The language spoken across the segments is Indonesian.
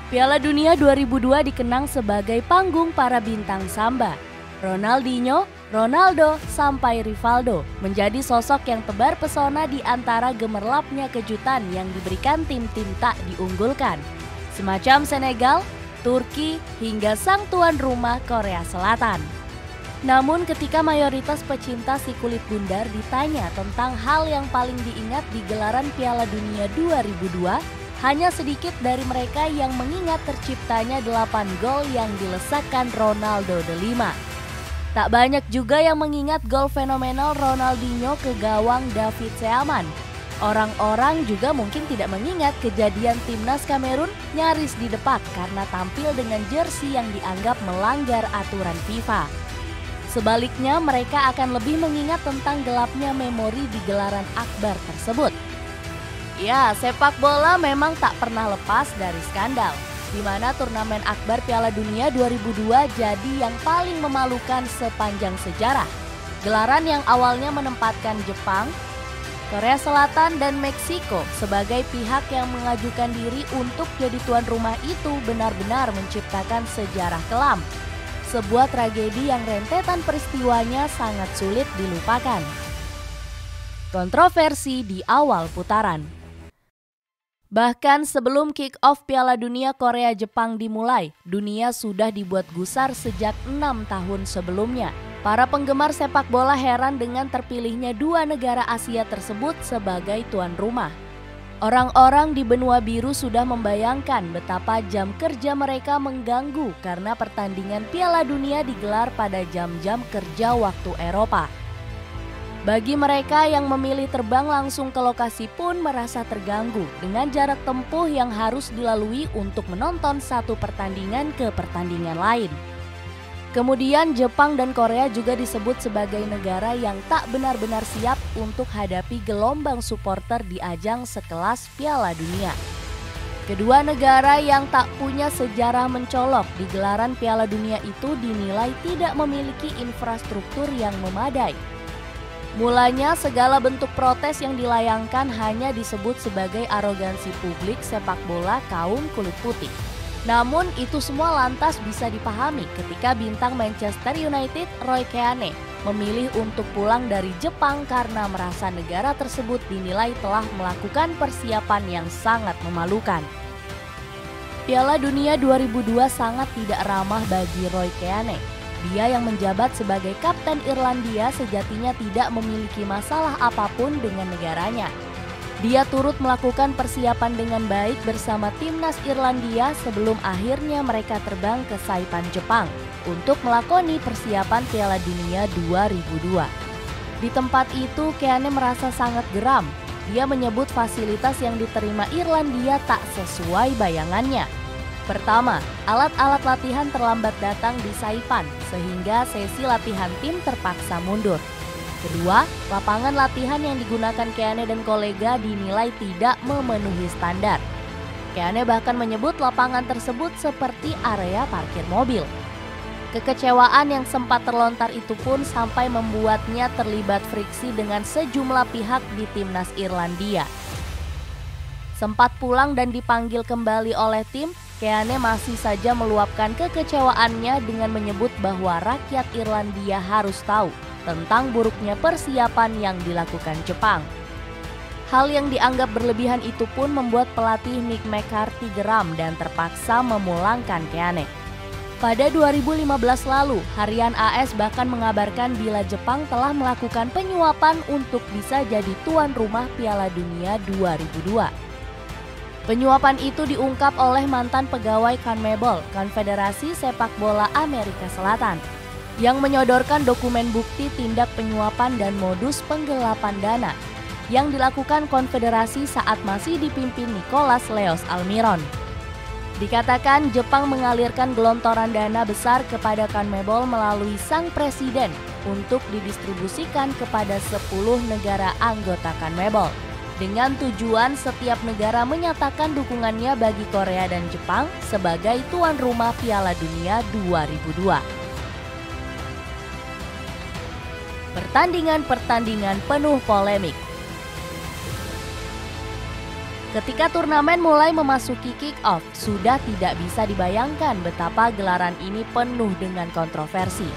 Piala Dunia 2002 dikenang sebagai panggung para bintang samba. Ronaldinho, Ronaldo, sampai Rivaldo menjadi sosok yang tebar pesona di antara gemerlapnya kejutan yang diberikan tim-tim tak diunggulkan. Semacam Senegal, Turki, hingga sang tuan rumah Korea Selatan. Namun ketika mayoritas pecinta si kulit bundar ditanya tentang hal yang paling diingat di gelaran Piala Dunia 2002, hanya sedikit dari mereka yang mengingat terciptanya 8 gol yang dilesakkan Ronaldo de Lima. Tak banyak juga yang mengingat gol fenomenal Ronaldinho ke gawang David Seaman. Orang-orang juga mungkin tidak mengingat kejadian timnas Kamerun nyaris didepak karena tampil dengan jersey yang dianggap melanggar aturan FIFA. Sebaliknya, mereka akan lebih mengingat tentang gelapnya memori di gelaran akbar tersebut. Ya, sepak bola memang tak pernah lepas dari skandal, di mana turnamen akbar Piala Dunia 2002 jadi yang paling memalukan sepanjang sejarah. Gelaran yang awalnya menempatkan Jepang, Korea Selatan, dan Meksiko sebagai pihak yang mengajukan diri untuk jadi tuan rumah itu benar-benar menciptakan sejarah kelam. Sebuah tragedi yang rentetan peristiwanya sangat sulit dilupakan. Kontroversi di awal putaran. Bahkan sebelum kick-off Piala Dunia Korea-Jepang dimulai, dunia sudah dibuat gusar sejak 6 tahun sebelumnya. Para penggemar sepak bola heran dengan terpilihnya dua negara Asia tersebut sebagai tuan rumah. Orang-orang di benua biru sudah membayangkan betapa jam kerja mereka mengganggu karena pertandingan Piala Dunia digelar pada jam-jam kerja waktu Eropa. Bagi mereka yang memilih terbang langsung ke lokasi pun merasa terganggu dengan jarak tempuh yang harus dilalui untuk menonton satu pertandingan ke pertandingan lain. Kemudian Jepang dan Korea juga disebut sebagai negara yang tak benar-benar siap untuk hadapi gelombang supporter di ajang sekelas Piala Dunia. Kedua negara yang tak punya sejarah mencolok di gelaran Piala Dunia itu dinilai tidak memiliki infrastruktur yang memadai. Mulanya segala bentuk protes yang dilayangkan hanya disebut sebagai arogansi publik sepak bola kaum kulit putih. Namun itu semua lantas bisa dipahami ketika bintang Manchester United Roy Keane memilih untuk pulang dari Jepang karena merasa negara tersebut dinilai telah melakukan persiapan yang sangat memalukan. Piala Dunia 2002 sangat tidak ramah bagi Roy Keane. Dia yang menjabat sebagai kapten Irlandia sejatinya tidak memiliki masalah apapun dengan negaranya. Dia turut melakukan persiapan dengan baik bersama timnas Irlandia sebelum akhirnya mereka terbang ke Saipan, Jepang untuk melakoni persiapan Piala Dunia 2002. Di tempat itu, Keane merasa sangat geram. Dia menyebut fasilitas yang diterima Irlandia tak sesuai bayangannya. Pertama, alat-alat latihan terlambat datang di Saipan sehingga sesi latihan tim terpaksa mundur. Kedua, lapangan latihan yang digunakan Keane dan kolega dinilai tidak memenuhi standar. Keane bahkan menyebut lapangan tersebut seperti area parkir mobil. Kekecewaan yang sempat terlontar itu pun sampai membuatnya terlibat friksi dengan sejumlah pihak di timnas Irlandia. Sempat pulang dan dipanggil kembali oleh tim, Keane masih saja meluapkan kekecewaannya dengan menyebut bahwa rakyat Irlandia harus tahu tentang buruknya persiapan yang dilakukan Jepang. Hal yang dianggap berlebihan itu pun membuat pelatih Mick McCarthy geram dan terpaksa memulangkan Keane. Pada 2015 lalu, harian AS bahkan mengabarkan bila Jepang telah melakukan penyuapan untuk bisa jadi tuan rumah Piala Dunia 2002. Penyuapan itu diungkap oleh mantan pegawai CONMEBOL, Konfederasi Sepak Bola Amerika Selatan, yang menyodorkan dokumen bukti tindak penyuapan dan modus penggelapan dana yang dilakukan konfederasi saat masih dipimpin Nicolas Leos Almiron. Dikatakan Jepang mengalirkan gelontoran dana besar kepada CONMEBOL melalui sang presiden untuk didistribusikan kepada 10 negara anggota CONMEBOL. Dengan tujuan setiap negara menyatakan dukungannya bagi Korea dan Jepang sebagai tuan rumah Piala Dunia 2002. Pertandingan-pertandingan penuh polemik. Ketika turnamen mulai memasuki kick-off, sudah tidak bisa dibayangkan betapa gelaran ini penuh dengan kontroversi.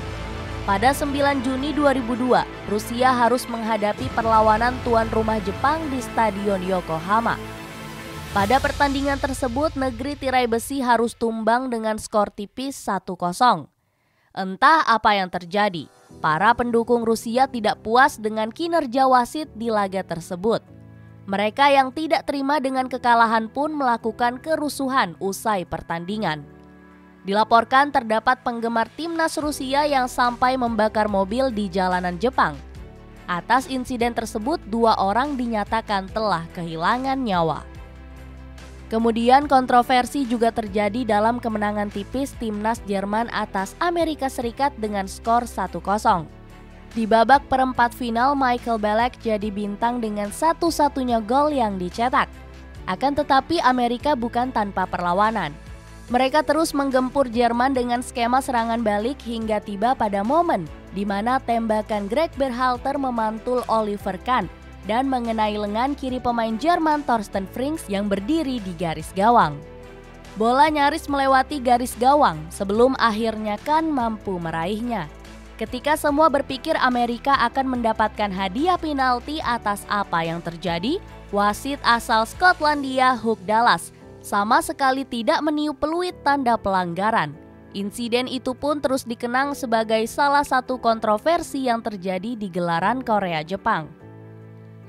Pada 9 Juni 2002, Rusia harus menghadapi perlawanan tuan rumah Jepang di Stadion Yokohama. Pada pertandingan tersebut, negeri tirai besi harus tumbang dengan skor tipis 1-0. Entah apa yang terjadi, para pendukung Rusia tidak puas dengan kinerja wasit di laga tersebut. Mereka yang tidak terima dengan kekalahan pun melakukan kerusuhan usai pertandingan. Dilaporkan terdapat penggemar timnas Rusia yang sampai membakar mobil di jalanan Jepang. Atas insiden tersebut, 2 orang dinyatakan telah kehilangan nyawa. Kemudian kontroversi juga terjadi dalam kemenangan tipis timnas Jerman atas Amerika Serikat dengan skor 1-0. Di babak perempat final, Michael Ballack jadi bintang dengan satu-satunya gol yang dicetak. Akan tetapi Amerika bukan tanpa perlawanan. Mereka terus menggempur Jerman dengan skema serangan balik hingga tiba pada momen di mana tembakan Greg Berhalter memantul Oliver Kahn dan mengenai lengan kiri pemain Jerman Thorsten Frings yang berdiri di garis gawang. Bola nyaris melewati garis gawang sebelum akhirnya Kahn mampu meraihnya. Ketika semua berpikir Amerika akan mendapatkan hadiah penalti atas apa yang terjadi, wasit asal Skotlandia Hugh Dallas sama sekali tidak meniup peluit tanda pelanggaran. Insiden itu pun terus dikenang sebagai salah satu kontroversi yang terjadi di gelaran Korea-Jepang.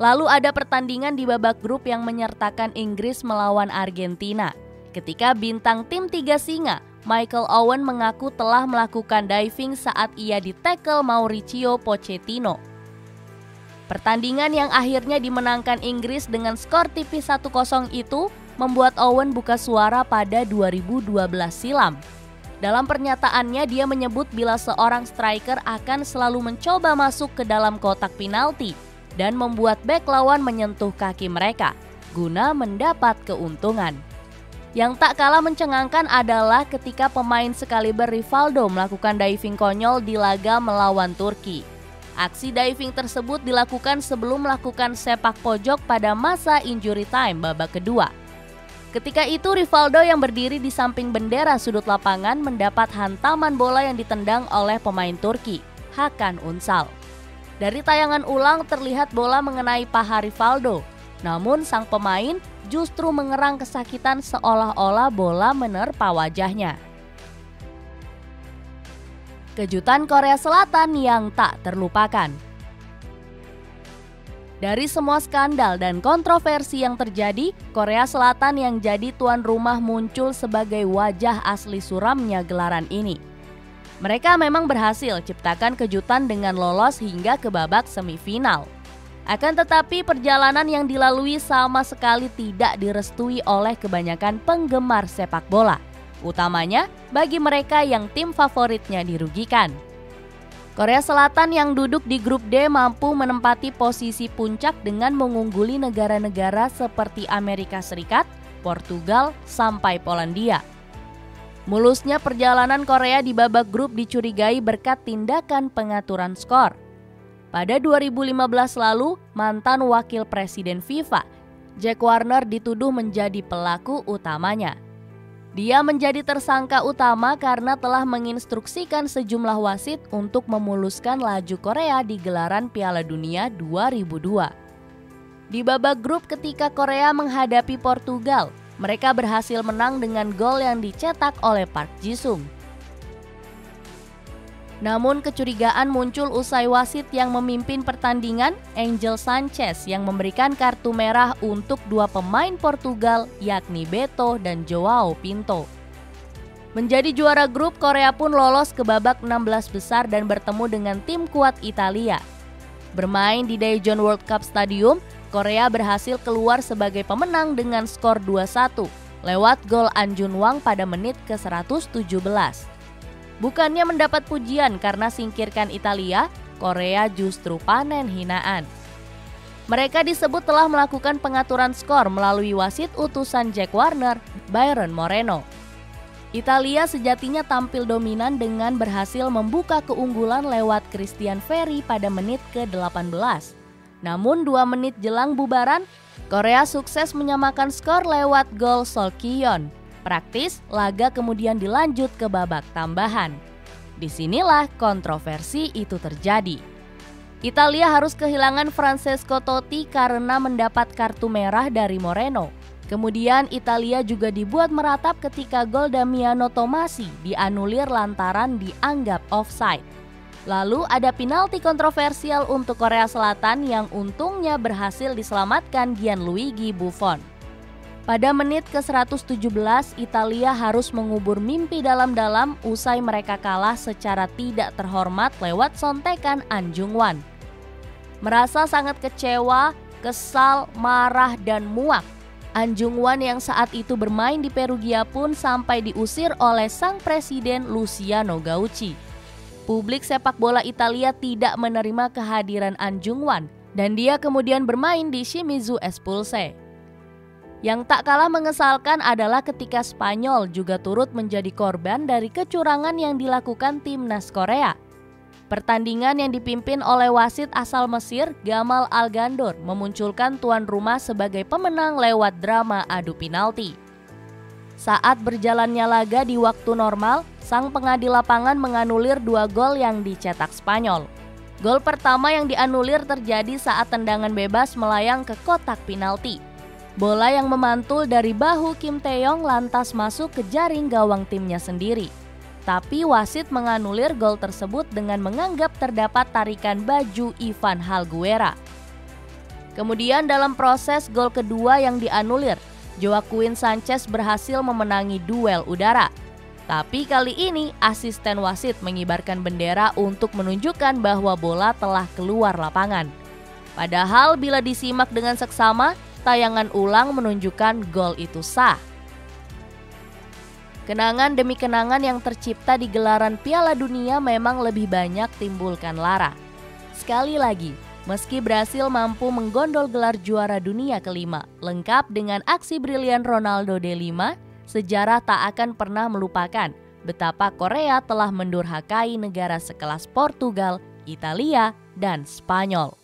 Lalu ada pertandingan di babak grup yang menyertakan Inggris melawan Argentina. Ketika bintang tim 3 singa, Michael Owen mengaku telah melakukan diving saat ia ditackle Mauricio Pochettino. Pertandingan yang akhirnya dimenangkan Inggris dengan skor tipis 1-0 itu membuat Owen buka suara pada 2012 silam. Dalam pernyataannya dia menyebut bila seorang striker akan selalu mencoba masuk ke dalam kotak penalti dan membuat bek lawan menyentuh kaki mereka guna mendapat keuntungan. Yang tak kalah mencengangkan adalah ketika pemain sekaliber Rivaldo melakukan diving konyol di laga melawan Turki. Aksi diving tersebut dilakukan sebelum melakukan sepak pojok pada masa injury time babak kedua. Ketika itu Rivaldo yang berdiri di samping bendera sudut lapangan mendapat hantaman bola yang ditendang oleh pemain Turki, Hakan Unsal. Dari tayangan ulang terlihat bola mengenai paha Rivaldo, namun sang pemain justru mengerang kesakitan seolah-olah bola menerpa wajahnya. Kejutan Korea Selatan yang tak terlupakan. Dari semua skandal dan kontroversi yang terjadi, Korea Selatan yang jadi tuan rumah muncul sebagai wajah asli suramnya gelaran ini. Mereka memang berhasil ciptakan kejutan dengan lolos hingga ke babak semifinal. Akan tetapi perjalanan yang dilalui sama sekali tidak direstui oleh kebanyakan penggemar sepak bola, utamanya bagi mereka yang tim favoritnya dirugikan. Korea Selatan yang duduk di grup D mampu menempati posisi puncak dengan mengungguli negara-negara seperti Amerika Serikat, Portugal, sampai Polandia. Mulusnya perjalanan Korea di babak grup dicurigai berkat tindakan pengaturan skor. Pada 2015 lalu, mantan wakil presiden FIFA, Jack Warner dituduh menjadi pelaku utamanya. Dia menjadi tersangka utama karena telah menginstruksikan sejumlah wasit untuk memuluskan laju Korea di gelaran Piala Dunia 2002. Di babak grup ketika Korea menghadapi Portugal, mereka berhasil menang dengan gol yang dicetak oleh Park Ji-sung. Namun kecurigaan muncul usai wasit yang memimpin pertandingan, Angel Sanchez, yang memberikan kartu merah untuk 2 pemain Portugal yakni Beto dan Joao Pinto. Menjadi juara grup, Korea pun lolos ke babak 16 besar dan bertemu dengan tim kuat Italia. Bermain di Daejeon World Cup Stadium, Korea berhasil keluar sebagai pemenang dengan skor 2-1 lewat gol An Junwang pada menit ke-117. Bukannya mendapat pujian karena singkirkan Italia, Korea justru panen hinaan. Mereka disebut telah melakukan pengaturan skor melalui wasit utusan Jack Warner, Byron Moreno. Italia sejatinya tampil dominan dengan berhasil membuka keunggulan lewat Christian Ferry pada menit ke-18. Namun 2 menit jelang bubaran, Korea sukses menyamakan skor lewat gol Solkyeon. Praktis, laga kemudian dilanjut ke babak tambahan. Disinilah kontroversi itu terjadi. Italia harus kehilangan Francesco Totti karena mendapat kartu merah dari Moreno. Kemudian Italia juga dibuat meratap ketika gol Damiano Tommasi dianulir lantaran dianggap offside. Lalu ada penalti kontroversial untuk Korea Selatan yang untungnya berhasil diselamatkan Gianluigi Buffon. Pada menit ke-117, Italia harus mengubur mimpi dalam-dalam usai mereka kalah secara tidak terhormat lewat sontekan An Jung-hwan. Merasa sangat kecewa, kesal, marah, dan muak, An Jung-hwan yang saat itu bermain di Perugia pun sampai diusir oleh sang presiden Luciano Gaucci. Publik sepak bola Italia tidak menerima kehadiran An Jung-hwan dan dia kemudian bermain di Shimizu S-Pulse. Yang tak kalah mengesalkan adalah ketika Spanyol juga turut menjadi korban dari kecurangan yang dilakukan timnas Korea. Pertandingan yang dipimpin oleh wasit asal Mesir, Gamal Al-Gandour, memunculkan tuan rumah sebagai pemenang lewat drama adu penalti. Saat berjalannya laga di waktu normal, sang pengadil lapangan menganulir 2 gol yang dicetak Spanyol. Gol pertama yang dianulir terjadi saat tendangan bebas melayang ke kotak penalti. Bola yang memantul dari bahu Kim Tae-yong lantas masuk ke jaring gawang timnya sendiri. Tapi wasit menganulir gol tersebut dengan menganggap terdapat tarikan baju Ivan Alguera. Kemudian dalam proses gol kedua yang dianulir, Joaquin Sanchez berhasil memenangi duel udara. Tapi kali ini asisten wasit mengibarkan bendera untuk menunjukkan bahwa bola telah keluar lapangan. Padahal bila disimak dengan seksama, tayangan ulang menunjukkan gol itu sah. Kenangan demi kenangan yang tercipta di gelaran Piala Dunia memang lebih banyak timbulkan lara. Sekali lagi, meski Brasil mampu menggondol gelar juara dunia kelima, lengkap dengan aksi brilian Ronaldo D5, sejarah tak akan pernah melupakan betapa Korea telah mendurhakai negara sekelas Portugal, Italia, dan Spanyol.